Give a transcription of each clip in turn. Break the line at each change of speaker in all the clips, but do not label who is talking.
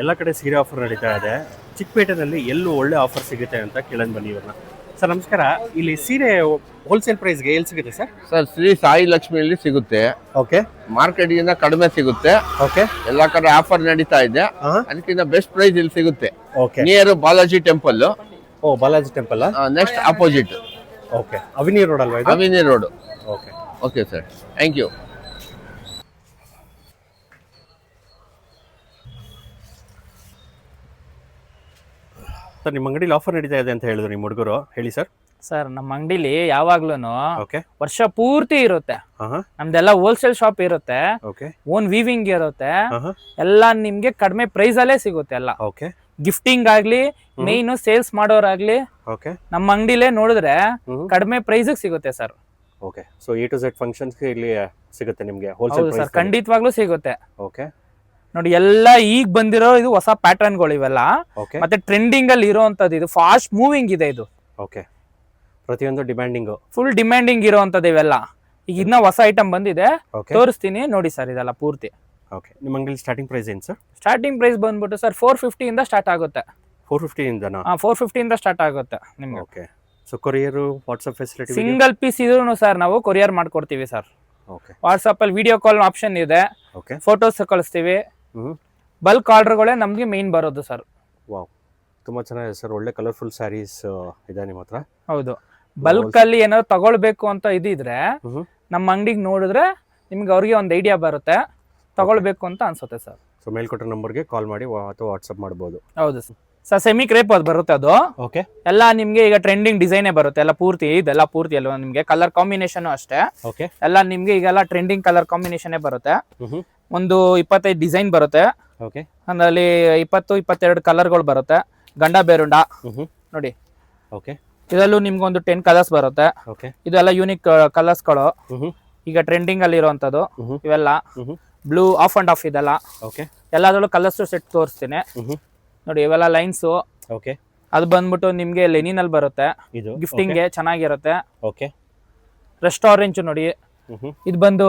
ಎಲ್ಲ ಕಡೆ ಸೀರೆ ಆಫರ್ ನಡೀತಾ ಇದೆ. ಚಿಕ್ಕಪೇಟೆನಲ್ಲಿ ಎಲ್ಲೂ ಒಳ್ಳೆ ಆಫರ್ ಸಿಗುತ್ತೆ ಅಂತ ಕೇಳೋಣ ಬನ್ನಿ ಇವ್ರನ್ನ. ಸರ್ ನಮಸ್ಕಾರ, ಇಲ್ಲಿ ಸೀರೆ ಹೋಲ್ಸೇಲ್ ಪ್ರೈಸ್ಗೆ ಎಲ್ಲಿ ಸಿಗುತ್ತೆ ಸರ್?
ಸರ್ ಶ್ರೀ ಸಾಯಿ ಲಕ್ಷ್ಮಿಯಲ್ಲಿ ಸಿಗುತ್ತೆ.
ಓಕೆ
ಮಾರ್ಕೆಟ್ಗಿಂತ ಕಡಿಮೆ ಸಿಗುತ್ತೆ.
ಓಕೆ
ಎಲ್ಲಾ ಕಡೆ ಆಫರ್ ನಡೀತಾ ಇದೆ. ಅದಕ್ಕಿಂತ ಬೆಸ್ಟ್ ಪ್ರೈಸ್ ಇಲ್ಲಿ ಸಿಗುತ್ತೆ.
Okay
near Balaji temple.
Oh Balaji temple
next opposite
okay avenue road ಅಲ್ವಾ ಇದು?
Avenue road.
Okay
okay sir, thank you.
Sir ನಿಮ್ಮ ಅಂಗಡಿಲಿ ಆಫರ್ ನಡೀತಾ ಇದೆ ಅಂತ ಹೇಳಿದ್ರು ನಿಮ್ಮ ಹುಡುಗರು, ಹೇಳಿ ಸರ್.
ಸರ್ ನಮ್ಮ ಅಂಗಡಿಲಿ ಯಾವಾಗ್ಲೂ
ಓಕೆ
ವರ್ಷ ಪೂರ್ತಿ ಇರುತ್ತೆ.
ಹಾಂ
ನಮ್ದೆಲ್ಲ ಹೋಲ್ಸೇಲ್ ಶಾಪ್ ಇರುತ್ತೆ,
ಓಕೆ
ಓನ್ ವೀವಿಂಗ್ ಇರುತ್ತೆ,
ಹಾಂ
ಎಲ್ಲ ನಿಮ್ಗೆ ಕಡಿಮೆ ಪ್ರೈಸ್ ಅಲ್ಲೇ ಸಿಗುತ್ತೆ. ಎಲ್ಲ
ಓಕೆ
ಗಿಫ್ಟಿಂಗ್ ಆಗ್ಲಿ, ಮೇನ್ ಸೇಲ್ಸ್ ಮಾಡೋರಾಗ್ಲಿ
ಓಕೆ
ನಮ್ಮ ಅಂಗಡಿಲೇ ನೋಡಿದ್ರೆ ಕಡಿಮೆ ಪ್ರೈಸ್ ಸಿಗುತ್ತೆ sir.
Okay so A to Z ಫಂಕ್ಷನ್ಸ್ಗೆ ಇಲ್ಲಿ ಸಿಗುತ್ತೆ ನಿಮಗೆ
ಹೌದು
ಹೋಲ್ಸೇಲ್
ಸರ್,
ಪ್ರೈಸ್?
ಖಂಡಿತವಾಗ್ಲೂ ಸಿಗುತ್ತೆ.
ಓಕೆ
ನೋಡಿ ಎಲ್ಲ ಈಗ ಬಂದಿರೋ ಇದು ಹೊಸ ಪ್ಯಾಟರ್ನ್ಗಳು ಇವೆಲ್ಲ,
ಓಕೆ
ಮತ್ತೆ ಟ್ರೆಂಡಿಂಗ್ ಅಲ್ಲಿ ಇರೋಂಥದ್ದು, ಇದು ಫಾಸ್ಟ್ ಮೂವಿಂಗ್ ಇದೆ. ಇದು
ಓಕೆ ಪ್ರತಿಯೊಂದು ಡಿಮ್ಯಾಂಡಿಂಗು.
ಫುಲ್ ಡಿಮ್ಯಾಂಡಿಂಗ್ ಇರೋಂಥದ್ದು ಇವೆಲ್ಲ. ಈಗ ಇನ್ನ ಹೊಸ ಐಟಮ್ ಬಂದಿದೆ,
ಓಕೆ
ತೋರಿಸ್ತೀನಿ ನೋಡಿ ಸರ್. ಇದೆಲ್ಲ ಪೂರ್ತಿ
ಓಕೆ ನಿಮ್ಮ ಅಂಗಡಿ ಸ್ಟಾರ್ಟಿಂಗ್ ಪ್ರೈಸ್ ಏನು ಸರ್?
ಸ್ಟಾರ್ಟಿಂಗ್ ಪ್ರೈಸ್ ಬಂದ್ಬಿಟ್ಟು ಸರ್ 450 ಇಂದ ಸ್ಟಾರ್ಟ್ ಆಗುತ್ತೆ.
450 ಇಂದನಾ?
450 ಇಂದ ಸ್ಟಾರ್ಟ್ ಆಗುತ್ತೆ ನಿಮ್ಗೆ.
Okay so courier WhatsApp facility?
Single piece ಇದ್ರೂ ಸರ್ ನಾವು ಕೊರಿಯರ್ ಮಾಡ್ಕೊಡ್ತೀವಿ ಸರ್.
ಓಕೆ
ವಾಟ್ಸಪ್ ಅಲ್ಲಿ ವಿಡಿಯೋ ಕಾಲ್ ಆಪ್ಷನ್ ಇದೆ,
ಓಕೆ
ಫೋಟೋಸ್ ಕಳಿಸ್ತೀವಿ. ಬಲ್ಕ್ ಆರ್ಡರ್ಗಳೇ ನಮ್ಗೆ ಮೇನ್ ಬರೋದು ಸರ್.
ವಾವ್, ತುಂಬ ಚೆನ್ನಾಗಿದೆ ಸರ್. ಒಳ್ಳೆ ಕಲರ್ಫುಲ್ ಸ್ಯಾರೀಸ್ ಇದೆ ನಿಮ್ಮ ಹತ್ರ.
ಹೌದು, ಬಲ್ಕ್ ಅಲ್ಲಿ ಏನಾದ್ರು ತಗೊಳ್ಬೇಕು ಅಂತ ಇದಿದ್ರೆ ನಮ್ಮ ಅಂಗಡಿಗೆ ನೋಡಿದ್ರೆ ನಿಮ್ಗೆ ಅವ್ರಿಗೆ ಒಂದು ಐಡಿಯಾ ಬರುತ್ತೆ, ತಗೊಳ್ಬೇಕು ಅಂತ ಅನ್ಸುತ್ತೆ ಸರ್.
ಸೊ ಮೇಲ್ಕೊಟ್ಟ ನಂಬರ್ಗೆ ಕಾಲ್ ಮಾಡಿ ಅಥವಾ ವಾಟ್ಸಪ್ ಮಾಡ್ಬೋದು.
ಹೌದು ಸರ್, ಸೆಮಿ ಕ್ರೇಪ್ ಅದು ಬರುತ್ತೆ. ಅದು
ಓಕೆ
ಎಲ್ಲ ನಿಮ್ಗೆ ಈಗ ಟ್ರೆಂಡಿಂಗ್ ಡಿಸೈನೇ ಬರುತ್ತೆ. ಎಲ್ಲ ಪೂರ್ತಿ ಇದೆಲ್ಲ ಪೂರ್ತಿ ಎಲ್ಲ ನಿಮ್ಗೆ ಕಲರ್ ಕಾಂಬಿನೇಷನ್ ಅಷ್ಟೇ.
ಓಕೆ
ಎಲ್ಲ ನಿಮ್ಗೆ ಈಗೆಲ್ಲ ಟ್ರೆಂಡಿಂಗ್ ಕಲರ್ ಕಾಂಬಿನೇಷನ್ ಬರುತ್ತೆ. ಒಂದು 25 ಡಿಸೈನ್ ಬರುತ್ತೆ.
ಓಕೆ
ಅದರಲ್ಲಿ 20-22 ಕಲರ್ಗಳು ಬರುತ್ತೆ. ಗಂಡ ಬೇರುಂಡ ನೋಡಿ.
ಓಕೆ
ಇದರಲ್ಲೂ ನಿಮ್ಗೆ ಒಂದು 10 ಕಲರ್ಸ್ ಬರುತ್ತೆ.
ಓಕೆ
ಇದೆಲ್ಲ ಯೂನಿಕ್ ಕಲರ್ಸ್ಗಳು, ಈಗ ಟ್ರೆಂಡಿಂಗ್ ಅಲ್ಲಿ ಇರುವಂತದ್ದು ಇವೆಲ್ಲ. ಬ್ಲೂ ಆಫ್ ಅಂಡ್ ಆಫ್ ಇದೆಲ್ಲ.
ಓಕೆ
ಎಲ್ಲಾದ್ರಲ್ಲೂ ಕಲರ್ಸ್ ಸೆಟ್ ತೋರಿಸ್ತೀನಿ ನೋಡಿ. ಇವೆಲ್ಲ ಲೈನ್ಸ್.
ಓಕೆ
ಅದು ಬಂದ್ಬಿಟ್ಟು ನಿಮ್ಗೆ ಲೆನಿನ್ ಅಲ್ಲಿ ಬರುತ್ತೆ,
ಇದು
ಗಿಫ್ಟಿಂಗ್ಗೆ ಚೆನ್ನಾಗಿರುತ್ತೆ.
ಓಕೆ
ರೆಸ್ಟ್ ಆರೆಂಜ್ ನೋಡಿ, ಇದು ಬಂದು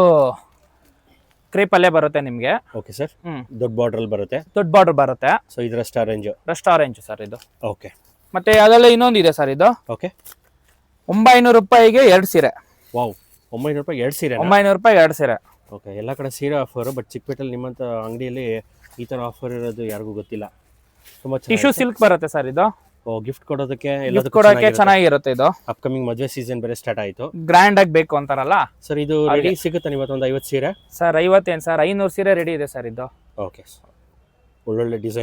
ಕ್ರೇಪ್ ಅಲ್ಲೇ ಬರುತ್ತೆ ನಿಮ್ಗೆ.
ಓಕೆ ಸರ್, ದೊಡ್ಡ ಬಾರ್ಡರ್ ಬರುತ್ತೆ,
ದೊಡ್ಡ ಬಾರ್ಡರ್ ಬರುತ್ತೆ.
ಸೊ ಇದು rest orange.
Rest orange sir ಇದು.
ಓಕೆ
ಮತ್ತೆ ಅದೆಲ್ಲ ಇನ್ನೊಂದು ಇದೆ ಸರ್. ಇದು
ಓಕೆ
900 ರೂಪಾಯಿಗೆ 2 ಸೀರೆ.
ವಾವ್, 900 ರೂಪಾಯಿ 2 ಸೀರೆ?
900 ರೂಪಾಯಿ 2 ಸೀರೆ.
ಓಕೆ, ಎಲ್ಲ ಕಡೆ ಸೀರೆ ಆಫರ್, ಬಟ್ ಚಿಕ್ಕಪೇಟೆಯಲ್ಲಿ ನಿಮ್ಮಂಥ ಅಂಗಡಿಯಲ್ಲಿ ಈ ಥರ ಆಫರ್ ಇರೋದು ಯಾರಿಗೂ ಗೊತ್ತಿಲ್ಲ. ತುಂಬ
ಟಿಶ್ಯೂ ಸಿಲ್ಕ್ ಬರುತ್ತೆ ಸರ್ ಇದು.
ಗಿಫ್ಟ್ ಕೊಡೋದಕ್ಕೆ
ಗಿಫ್ಟ್ ಕೊಡೋಕೆ ಚೆನ್ನಾಗಿರುತ್ತೆ. ಇದು
ಅಪ್ಕಮಿಂಗ್ ಮದುವೆ ಸೀಸನ್ ಬೇರೆ ಸ್ಟಾರ್ಟ್ ಆಯಿತು,
ಗ್ರ್ಯಾಂಡ್ ಆಗಿ ಬೇಕು ಅಂತಾರಲ್ಲ
ಸರ್. ಇದು ರೆಡಿ ಸಿಗುತ್ತೆ ನಿಮ್ಮತ್ತೊಂದು 50 ಸೀರೆ?
ಸರ್ 50 ಏನು ಸರ್, 500 ಸೀರೆ ರೆಡಿ ಇದೆ ಸರ್ ಇದು.
ಓಕೆ, ಒಳ್ಳೊಳ್ಳೆ ಡಿಸೈನ್